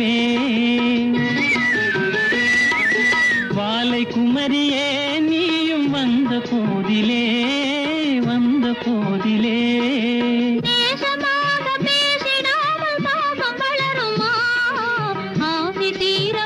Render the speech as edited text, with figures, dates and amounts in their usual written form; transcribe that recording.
நிலவே வாலை குமரியே நீயும் வந்த போதிலே வந்த போதிலே நேசமாக பேசிடாமல் பாவம் வளருமா ஆசி தீர